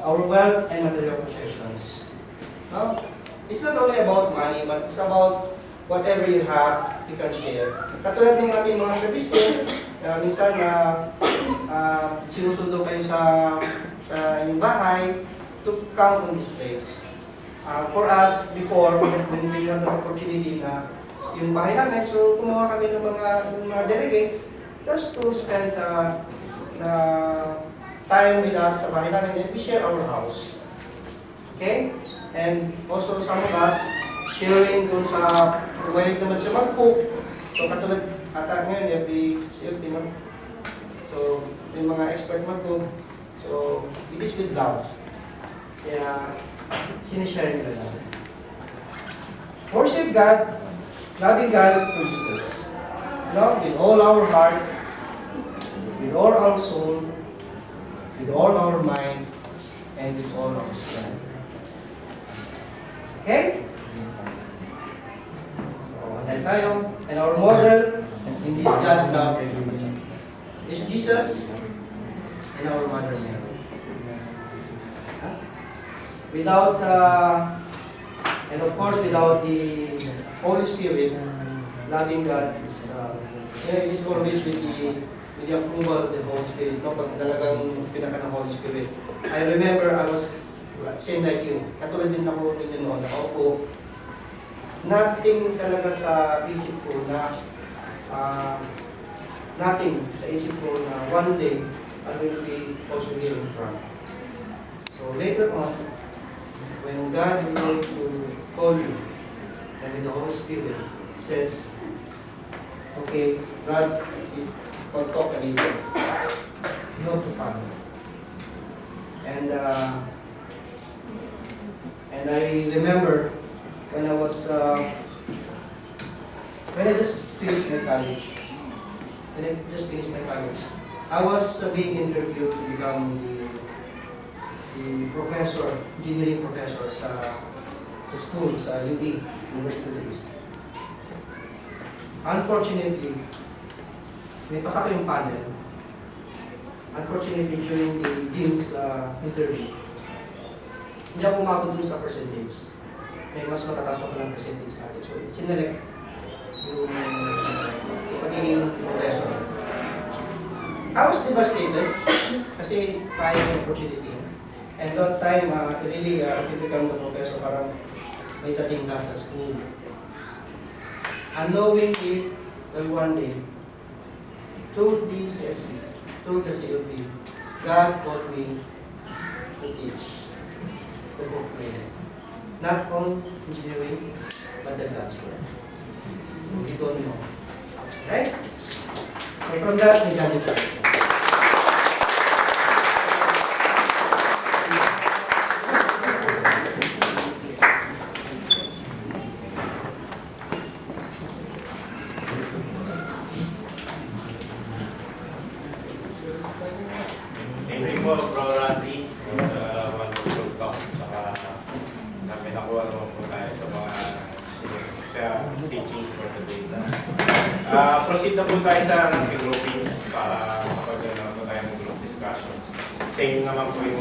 our wealth and material possessions. No? It's not only about money, but it's about whatever you have, you can share. Katulad ng ating mga service team, minsan sinusundo kayo sa inyong bahay to come on this place. For us, before, when we had the opportunity na yung bahay namin. So, kumuha kami ng mga delegates just to spend time with us sa bahay namin and we share our house. Okay? And also some of us sharing dun sa mahilig naman sa mag-cook. So, katulad ata ngayon, every CFP, no? So, yung mga expert mag-cook. So, it is with love. Kaya, sinishare nila natin. Worship God, loving God through Jesus. Love with all our heart, with all our soul, with all our mind, and with all our strength. Okay? So, dahil tayo, and our model in this God's love is Jesus and our Mother Mary. Without, and of course, without the Holy Spirit, loving God is, it is always with the approval of the Holy Spirit. No? Pag talagang pinaka ng Holy Spirit. I remember I was same like you. Katulad din ako ninyo noon. Ako nothing talaga sa isip ko na nothing sa isip ko na one day I will be also here in front. So later on, when God is going to call you, and the Holy Spirit says, okay, God is going to talk a little. You have to follow. And I remember when I was, when I just finished my college, I was being interviewed to become the professor, engineering professor sa school, sa UD, University of the East. Unfortunately, may pasok yung panel. Unfortunately, during the dean's interview, hindi ako umabot dun sa percentage. May mas matataas pa palang percentage sa akin. So, sinelect yung pagiging professor. I was devastated kasi sayang yung opportunity. And that time, really, to become the professor, parang may dating ka sa school. Unknowingly, that one day, through the Cfc, through the CLP, God called me to teach the book prayer. Not on engineering, but the God's word. So we don't know. Right? So from that, we got it first. Thank you po, Bro Randy. Wonderful talk. Saka namin nakuha naman po tayo sa mga teachings for today. Proceed na po tayo sa groupings para makapagano po tayo ng group discussions. Same naman po yung